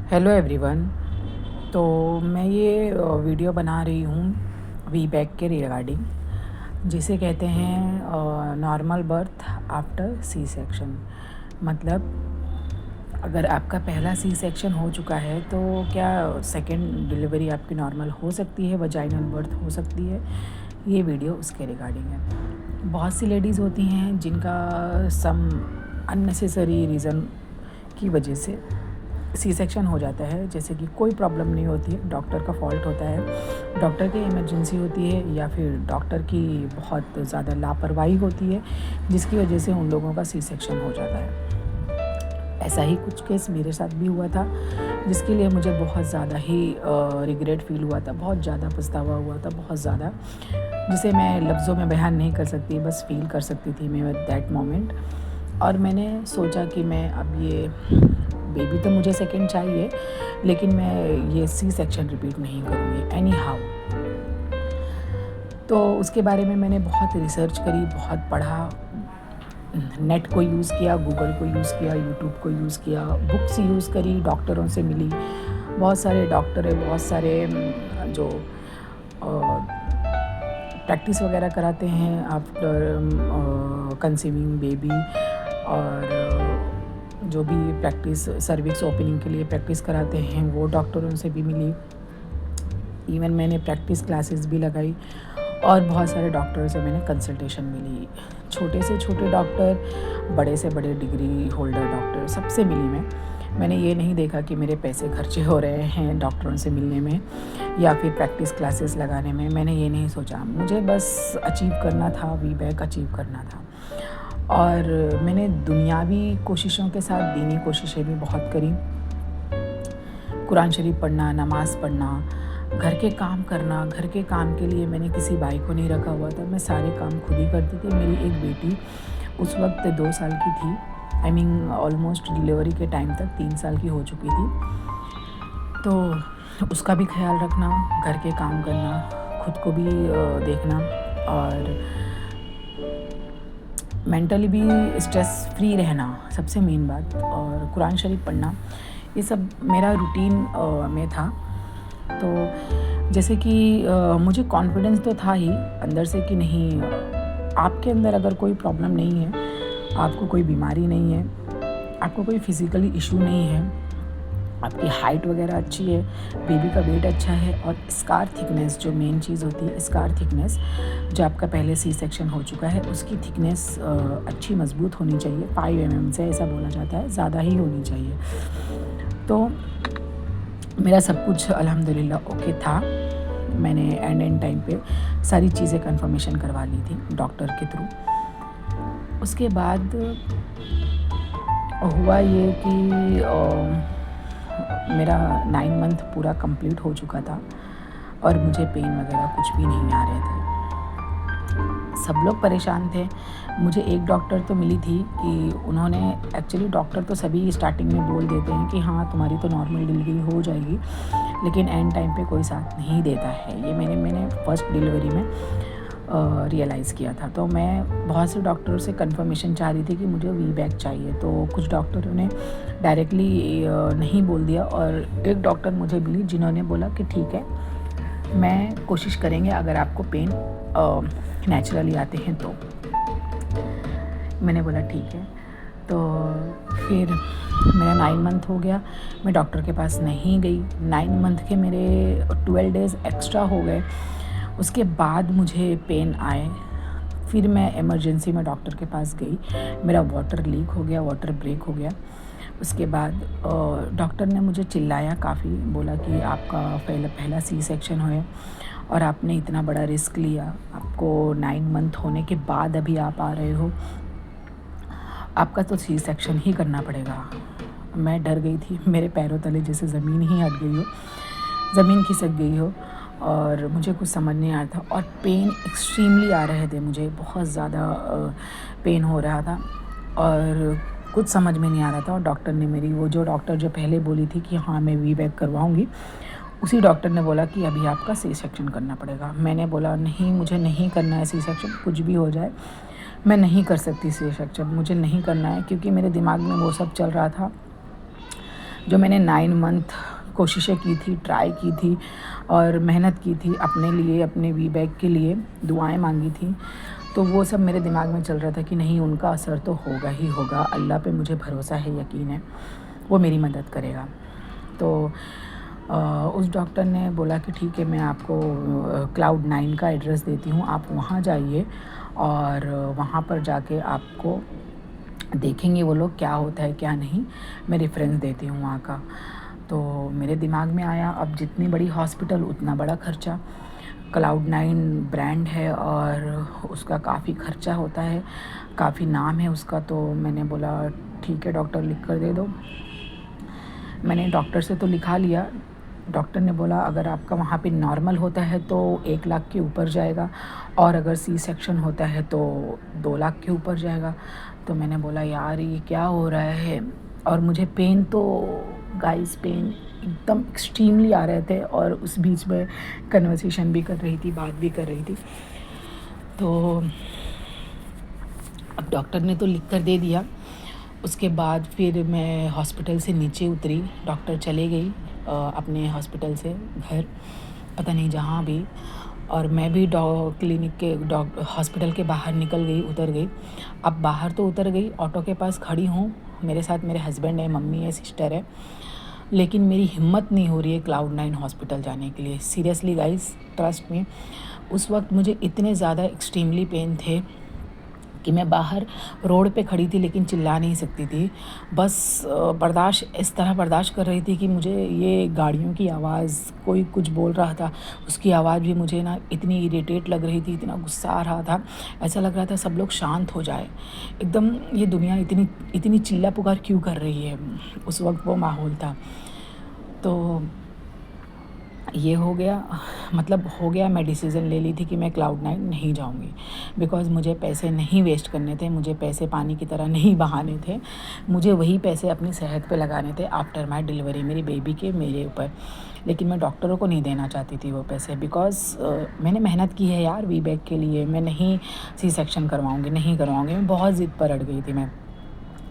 Hello everyone. तो मैं ये वीडियो बना रही हूँ वी बैक के रिगार्डिंग, जिसे कहते हैं normal birth after C section. मतलब अगर आपका पहला सी सेक्शन हो चुका है तो क्या सेकंड डिलीवरी आपकी नॉर्मल हो सकती है, वजाइनल बर्थ हो सकती है। ये वीडियो उसके रिगार्डिंग है। बहुत सी लेडीज़ होती हैं जिनका सम अननेसेसरी रीज़न की वजह से सी सेक्शन हो जाता है। जैसे कि कोई प्रॉब्लम नहीं होती है, डॉक्टर का फॉल्ट होता है, डॉक्टर की इमरजेंसी होती है, या फिर डॉक्टर की बहुत ज़्यादा लापरवाही होती है, जिसकी वजह से उन लोगों का सी सेक्शन हो जाता है। ऐसा ही कुछ केस मेरे साथ भी हुआ था, जिसके लिए मुझे बहुत ज़्यादा ही रिग्रेट फील हुआ था, बहुत ज़्यादा पछतावा हुआ था, बहुत ज़्यादा, जिसे मैं लफ्ज़ों में बयान नहीं कर सकती, बस फील कर सकती थी मैं दैट मोमेंट। और मैंने सोचा कि मैं अब ये बेबी तो मुझे सेकंड चाहिए, लेकिन मैं ये सी सेक्शन रिपीट नहीं करूँगी एनी हाउ। तो उसके बारे में मैंने बहुत रिसर्च करी, बहुत पढ़ा, नेट को यूज़ किया, गूगल को यूज़ किया, यूट्यूब को यूज़ किया, बुक्स यूज़ करी, डॉक्टरों से मिली। बहुत सारे डॉक्टर है, बहुत सारे जो प्रैक्टिस वगैरह कराते हैं आफ्टर कंसीविंग बेबी, और जो भी प्रैक्टिस सर्विक्स ओपनिंग के लिए प्रैक्टिस कराते हैं वो डॉक्टरों से भी मिली। इवन मैंने प्रैक्टिस क्लासेस भी लगाई और बहुत सारे डॉक्टर से मैंने कंसल्टेशन भी ली। छोटे से छोटे डॉक्टर, बड़े से बड़े डिग्री होल्डर डॉक्टर, सबसे मिली मैंने ये नहीं देखा कि मेरे पैसे खर्चे हो रहे हैं डॉक्टरों से मिलने में या फिर प्रैक्टिस क्लासेस लगाने में। मैंने ये नहीं सोचा, मुझे बस अचीव करना था, वी बैक अचीव करना था। और मैंने दुनियावी कोशिशों के साथ दीनी कोशिशें भी बहुत करी। कुरान शरीफ पढ़ना, नमाज़ पढ़ना, घर के काम करना। घर के काम के लिए मैंने किसी भाई को नहीं रखा हुआ था, मैं सारे काम खुद ही करती थी। मेरी एक बेटी उस वक्त 2 साल की थी, आई मीन ऑलमोस्ट डिलीवरी के टाइम तक 3 साल की हो चुकी थी। तो उसका भी ख्याल रखना, घर के काम करना, खुद को भी देखना, और मेंटली भी स्ट्रेस फ्री रहना, सबसे मेन बात, और कुरान शरीफ पढ़ना, ये सब मेरा रूटीन में था। तो जैसे कि मुझे कॉन्फिडेंस तो था ही अंदर से कि नहीं, आपके अंदर अगर कोई प्रॉब्लम नहीं है, आपको कोई बीमारी नहीं है, आपको कोई फिज़िकली इशू नहीं है, आपकी हाइट वगैरह अच्छी है, बेबी का वेट अच्छा है, और स्कार थिकनेस जो मेन चीज़ होती है, स्कार थिकनेस जो आपका पहले सी सेक्शन हो चुका है उसकी थिकनेस अच्छी मजबूत होनी चाहिए। 5 mm से ऐसा बोला जाता है, ज़्यादा ही होनी चाहिए। तो मेरा सब कुछ अल्हम्दुलिल्लाह ओके था। मैंने एंड टाइम पे सारी चीज़ें कंफर्मेशन करवा ली थी डॉक्टर के थ्रू। उसके बाद हुआ ये कि मेरा 9 मंथ पूरा कंप्लीट हो चुका था और मुझे पेन वगैरह कुछ भी नहीं आ रहे थे। सब लोग परेशान थे। मुझे एक डॉक्टर तो मिली थी कि उन्होंने, एक्चुअली डॉक्टर तो सभी स्टार्टिंग में बोल देते हैं कि हाँ तुम्हारी तो नॉर्मल डिलीवरी हो जाएगी, लेकिन एंड टाइम पे कोई साथ नहीं देता है। ये मैंने फर्स्ट डिलीवरी में रियलाइज़ किया था। तो मैं बहुत से डॉक्टरों से कंफर्मेशन चाह रही थी कि मुझे वी बैक चाहिए, तो कुछ डॉक्टरों ने डायरेक्टली नहीं बोल दिया, और एक डॉक्टर मुझे मिली जिन्होंने बोला कि ठीक है, मैं कोशिश करेंगे अगर आपको पेन नेचुरली आते हैं तो। मैंने बोला ठीक है। तो फिर मेरा 9 मंथ हो गया, मैं डॉक्टर के पास नहीं गई। 9 मंथ के मेरे 12 डेज़ एक्स्ट्रा हो गए। उसके बाद मुझे पेन आए, फिर मैं इमरजेंसी में डॉक्टर के पास गई। मेरा वाटर लीक हो गया, वाटर ब्रेक हो गया। उसके बाद डॉक्टर ने मुझे चिल्लाया काफ़ी, बोला कि आपका पहला सी सेक्शन है और आपने इतना बड़ा रिस्क लिया, आपको 9 मंथ होने के बाद अभी आप आ रहे हो, आपका तो सी सेक्शन ही करना पड़ेगा। मैं डर गई थी, मेरे पैरों तले जैसे ज़मीन ही हट गई हो, ज़मीन खिसक गई हो, और मुझे कुछ समझ नहीं आ रहा था। और पेन एक्सट्रीमली आ रहे थे, मुझे बहुत ज़्यादा पेन हो रहा था और कुछ समझ में नहीं आ रहा था। और डॉक्टर ने मेरी, वो जो डॉक्टर जो पहले बोली थी कि हाँ मैं वी बैक करवाऊँगी, उसी डॉक्टर ने बोला कि अभी आपका सी सेक्शन करना पड़ेगा। मैंने बोला नहीं, मुझे नहीं करना है सी सेक्शन, कुछ भी हो जाए मैं नहीं कर सकती सी सेक्शन, मुझे नहीं करना है। क्योंकि मेरे दिमाग में वो सब चल रहा था जो मैंने 9 मंथ कोशिशें की थी, ट्राई की थी और मेहनत की थी अपने लिए, अपने वी बैक के लिए, दुआएं मांगी थी, तो वो सब मेरे दिमाग में चल रहा था कि नहीं, उनका असर तो होगा ही होगा, अल्लाह पे मुझे भरोसा है, यकीन है, वो मेरी मदद करेगा। तो उस डॉक्टर ने बोला कि ठीक है, मैं आपको Cloud9 का एड्रेस देती हूँ, आप वहाँ जाइए और वहाँ पर जाके आपको देखेंगे वो लोग क्या होता है क्या नहीं, मैं रेफरेंस देती हूँ वहाँ का। तो मेरे दिमाग में आया, अब जितनी बड़ी हॉस्पिटल उतना बड़ा खर्चा, Cloud9 ब्रांड है और उसका काफ़ी खर्चा होता है, काफ़ी नाम है उसका। तो मैंने बोला ठीक है डॉक्टर, लिख कर दे दो। मैंने डॉक्टर से तो लिखा लिया। डॉक्टर ने बोला अगर आपका वहाँ पे नॉर्मल होता है तो 1 लाख के ऊपर जाएगा और अगर सी सेक्शन होता है तो 2 लाख के ऊपर जाएगा। तो मैंने बोला यार ये क्या हो रहा है, और मुझे पेन तो गाइस, पेन एकदम एक्सट्रीमली आ रहे थे और उस बीच में कन्वर्सेशन भी कर रही थी, बात भी कर रही थी। तो अब डॉक्टर ने तो लिख कर दे दिया। उसके बाद फिर मैं हॉस्पिटल से नीचे उतरी, डॉक्टर चले गई अपने हॉस्पिटल से घर, पता नहीं जहाँ भी, और मैं भी क्लिनिक के हॉस्पिटल के बाहर निकल गई, उतर गई। अब बाहर तो उतर गई, ऑटो के पास खड़ी हूँ, मेरे साथ मेरे हस्बैंड है, मम्मी है, सिस्टर है, लेकिन मेरी हिम्मत नहीं हो रही है Cloud9 हॉस्पिटल जाने के लिए। सीरियसली गाइस, ट्रस्ट में, उस वक्त मुझे इतने ज़्यादा एक्सट्रीमली पेन थे कि मैं बाहर रोड पे खड़ी थी लेकिन चिल्ला नहीं सकती थी। बस बर्दाश्त, इस तरह बर्दाश्त कर रही थी कि मुझे ये गाड़ियों की आवाज़, कोई कुछ बोल रहा था उसकी आवाज़ भी मुझे ना इतनी इरिटेट लग रही थी, इतना गुस्सा आ रहा था, ऐसा लग रहा था सब लोग शांत हो जाए एकदम, ये दुनिया इतनी इतनी चिल्ला पुकार क्यों कर रही है। उस वक्त वो माहौल था। तो ये हो गया, मतलब हो गया, मैं डिसीज़न ले ली थी कि मैं Cloud9 नहीं जाऊंगी, बिकॉज़ मुझे पैसे नहीं वेस्ट करने थे, मुझे पैसे पानी की तरह नहीं बहाने थे, मुझे वही पैसे अपनी सेहत पे लगाने थे आफ्टर माय डिलीवरी, मेरी बेबी के, मेरे ऊपर। लेकिन मैं डॉक्टरों को नहीं देना चाहती थी वो पैसे, बिकॉज़ मैंने मेहनत की है यार वी बैक के लिए, मैं नहीं सी सेक्शन करवाऊँगी, नहीं करवाऊँगी, मैं बहुत ज़िद पर अड़ गई थी मैं।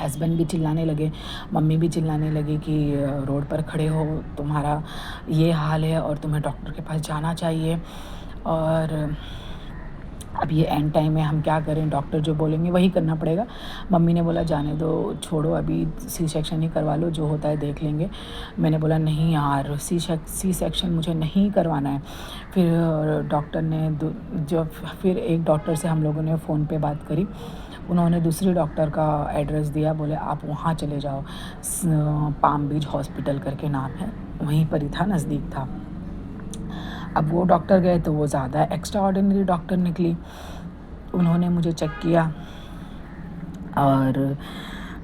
हस्बैंड भी चिल्लाने लगे, मम्मी भी चिल्लाने लगी कि रोड पर खड़े हो, तुम्हारा ये हाल है और तुम्हें डॉक्टर के पास जाना चाहिए, और अब ये एंड टाइम है, हम क्या करें, डॉक्टर जो बोलेंगे वही करना पड़ेगा। मम्मी ने बोला जाने दो, छोड़ो, अभी सी सेक्शन ही करवा लो, जो होता है देख लेंगे। मैंने बोला नहीं यार, सी सेक्शन मुझे नहीं करवाना है। फिर डॉक्टर ने जो फिर एक डॉक्टर से हम लोगों ने फ़ोन पे बात करी, उन्होंने दूसरे डॉक्टर का एड्रेस दिया, बोले आप वहाँ चले जाओ, पाम बीच हॉस्पिटल करके नाम है, वहीं पर ही था, नज़दीक था। अब वो डॉक्टर गए तो वो ज़्यादा एक्स्ट्रा ऑर्डिनरी डॉक्टर निकली। उन्होंने मुझे चेक किया और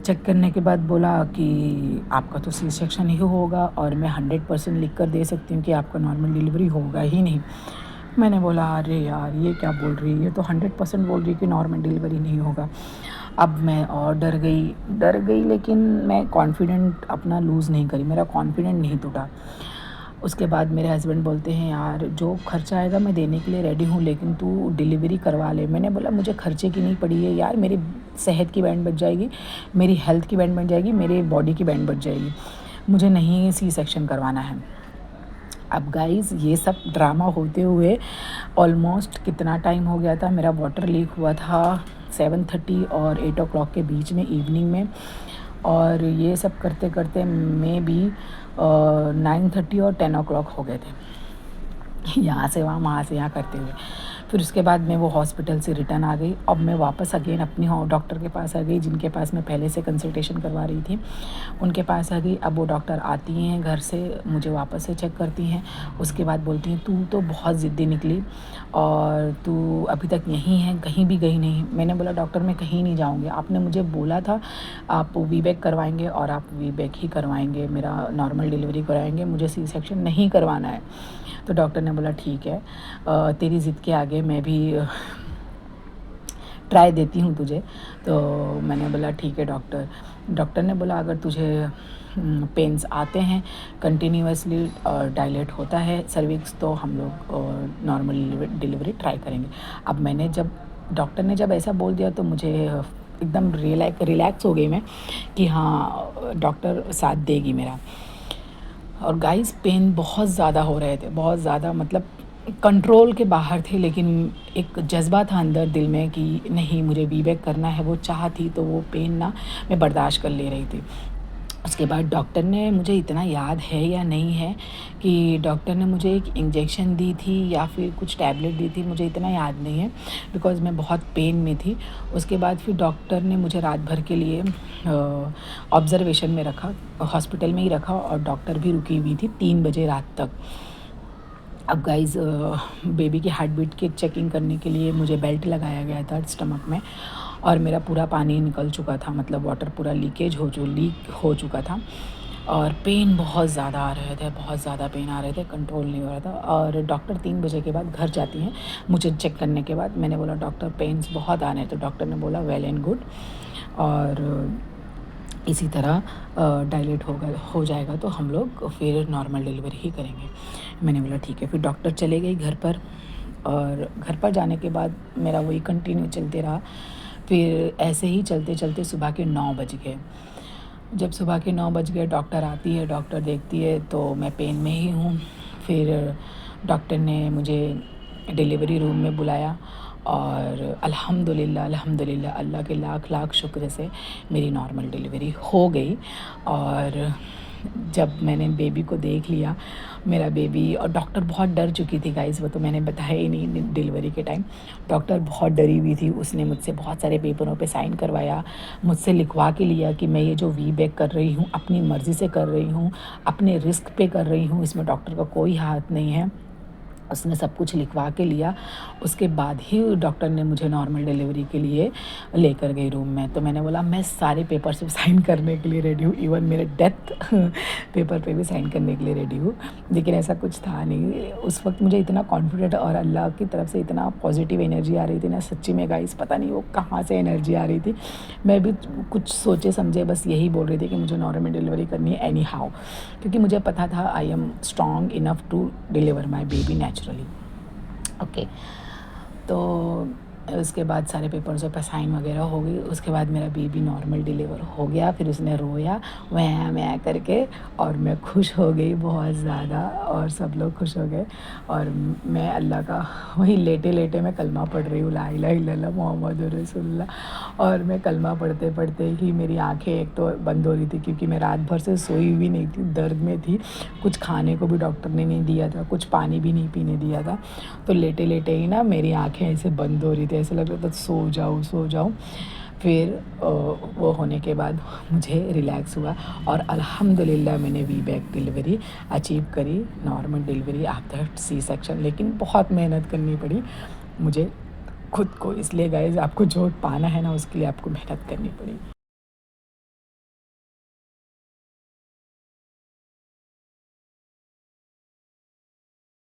चेक करने के बाद बोला कि आपका तो सी सेक्शन ही होगा और मैं 100% लिख कर दे सकती हूँ कि आपका नॉर्मल डिलीवरी होगा ही नहीं। मैंने बोला अरे यार ये क्या बोल रही है, ये तो 100% बोल रही है कि नॉर्मल डिलीवरी नहीं होगा। अब मैं और डर गई, लेकिन मैं कॉन्फिडेंट अपना लूज़ नहीं करी, मेरा कॉन्फिडेंट नहीं टूटा। उसके बाद मेरे हस्बैंड बोलते हैं यार जो खर्चा आएगा मैं देने के लिए रेडी हूँ, लेकिन तू डिलीवरी करवा ले। मैंने बोला मुझे खर्चे की नहीं पड़ी है यार, मेरी सेहत की बैंड बच जाएगी, मेरी हेल्थ की बैंड बच जाएगी, मेरे बॉडी की बैंड बच जाएगी, मुझे नहीं सी सेक्शन करवाना है। अब गाइस ये सब ड्रामा होते हुए ऑलमोस्ट कितना टाइम हो गया था, मेरा वाटर लीक हुआ था 7:30 और 8 o'clock के बीच में, इवनिंग में, और ये सब करते करते मे बी 9:30 और 10 o'clock हो गए थे, यहाँ से वहाँ से यहाँ करते हुए। फिर उसके बाद मैं वो हॉस्पिटल से रिटर्न आ गई। अब मैं वापस अगेन अपनी डॉक्टर के पास आ गई, जिनके पास मैं पहले से कंसल्टेशन करवा रही थी, उनके पास आ गई। अब वो डॉक्टर आती हैं घर से, मुझे वापस से चेक करती हैं, उसके बाद बोलती हैं तू तो बहुत ज़िद्दी निकली और तू अभी तक यहीं है, कहीं भी गई नहीं। मैंने बोला डॉक्टर मैं कहीं नहीं जाऊँगी, आपने मुझे बोला था आप वी बैक करवाएंगे और आप वी बैक ही करवाएंगे, मेरा नॉर्मल डिलीवरी कराएंगे, मुझे सी सेक्शन नहीं करवाना है। तो डॉक्टर ने बोला ठीक है, तेरी ज़िद के आगे मैं भी ट्राई देती हूँ तुझे। तो मैंने बोला ठीक है डॉक्टर। डॉक्टर ने बोला अगर तुझे पेन्स आते हैं कंटिन्यूसली, डायलेट होता है सर्विक्स, तो हम लोग नॉर्मल डिलीवरी ट्राई करेंगे। अब मैंने जब डॉक्टर ने जब ऐसा बोल दिया तो मुझे एकदम रिलैक्स हो गई मैं कि हाँ डॉक्टर साथ देगी मेरा। और गाइस पेन बहुत ज़्यादा हो रहे थे, बहुत ज़्यादा, मतलब कंट्रोल के बाहर थे, लेकिन एक जज़्बा था अंदर दिल में कि नहीं मुझे वीबैक करना है, वो चाह थी, तो वो पेन ना मैं बर्दाश्त कर ले रही थी। उसके बाद डॉक्टर ने, मुझे इतना याद है या नहीं है कि डॉक्टर ने मुझे एक इंजेक्शन दी थी या फिर कुछ टैबलेट दी थी, मुझे इतना याद नहीं है बिकॉज़ मैं बहुत पेन में थी। उसके बाद फिर डॉक्टर ने मुझे रात भर के लिए ऑब्ज़र्वेशन में रखा, हॉस्पिटल में ही रखा, और डॉक्टर भी रुकी हुई थी 3 बजे रात तक। अब गाइस बेबी की हार्ट बीट की चेकिंग करने के लिए मुझे बेल्ट लगाया गया था स्टमक में, और मेरा पूरा पानी निकल चुका था, मतलब वाटर पूरा लीक हो चुका था, और पेन बहुत ज़्यादा आ रहे थे, बहुत ज़्यादा पेन आ रहे थे, कंट्रोल नहीं हो रहा था। और डॉक्टर 3 बजे के बाद घर जाती हैं मुझे चेक करने के बाद। मैंने बोला डॉक्टर पेन्स बहुत आ रहे हैं, तो डॉक्टर ने बोला वेल एंड गुड, और इसी तरह डायलेट हो जाएगा तो हम लोग फिर नॉर्मल डिलीवरी ही करेंगे। मैंने बोला ठीक है। फिर डॉक्टर चले गई घर पर, और घर पर जाने के बाद मेरा वही कंटिन्यू चलते रहा। फिर ऐसे ही चलते चलते सुबह के 9 बज गए। जब सुबह के 9 बज गए, डॉक्टर आती है, डॉक्टर देखती है तो मैं पेन में ही हूँ। फिर डॉक्टर ने मुझे डिलीवरी रूम में बुलाया, और अल्हम्दुलिल्लाह अल्हम्दुलिल्लाह अल्लाह के लाख लाख शुक्र से मेरी नॉर्मल डिलीवरी हो गई। और जब मैंने बेबी को देख लिया, मेरा बेबी, और डॉक्टर बहुत डर चुकी थी गाइस, वो तो मैंने बताया ही नहीं डिलीवरी के टाइम। डॉक्टर बहुत डरी हुई थी, उसने मुझसे बहुत सारे पेपरों पे साइन करवाया, मुझसे लिखवा के लिया कि मैं ये जो वीबैक कर रही हूँ अपनी मर्ज़ी से कर रही हूँ, अपने रिस्क पे कर रही हूँ, इसमें डॉक्टर का कोई हाथ नहीं है। उसने सब कुछ लिखवा के लिया। उसके बाद ही डॉक्टर ने मुझे नॉर्मल डिलीवरी के लिए लेकर गई रूम में। तो मैंने बोला मैं सारे पेपर्स पे साइन करने के लिए रेडी हूँ, इवन मेरे डेथ पेपर पे भी साइन करने के लिए रेडी हूँ। लेकिन ऐसा कुछ था नहीं उस वक्त। मुझे इतना कॉन्फिडेंट और अल्लाह की तरफ से इतना पॉजिटिव एनर्जी आ रही थी ना, सच्ची में गाइस पता नहीं वो कहाँ से एनर्जी आ रही थी। मैं भी कुछ सोचे समझे बस यही बोल रही थी कि मुझे नॉर्मल डिलीवरी करनी है एनी हाउ, क्योंकि मुझे पता था I am strong enough to deliver my baby naturally. Okay, तो उसके बाद सारे पेपर्स पे साइन वगैरह हो गई। उसके बाद मेरा बेबी नॉर्मल डिलीवर हो गया। फिर उसने रोया मैं करके, और मैं खुश हो गई बहुत ज़्यादा, और सब लोग खुश हो गए। और मैं अल्लाह का वहीं लेटे लेटे मैं कलमा पढ़ रही हूँ, ला इलाहा इल्लल्लाह मोहम्मद रसूलुल्लाह। और मैं कलमा पढ़ते पढ़ते ही मेरी आंखें एक तो बंद हो रही थी, क्योंकि मैं रात भर से सोई हुई नहीं थी, दर्द में थी। कुछ खाने को भी डॉक्टर ने नहीं दिया था, कुछ पानी भी नहीं पीने दिया था। तो लेटे लेटे ही ना मेरी आंखें ऐसे बंद हो रही थी, ऐसे लग रहा था सो जाऊँ। फिर वो होने के बाद मुझे रिलैक्स हुआ, और अल्हम्दुलिल्लाह मैंने वीबैक डिलीवरी अचीव करी, normal delivery after C section. लेकिन बहुत मेहनत करनी पड़ी मुझे खुद को, इसलिए गाइस आपको जो पाना है ना उसके लिए आपको मेहनत करनी पड़ी।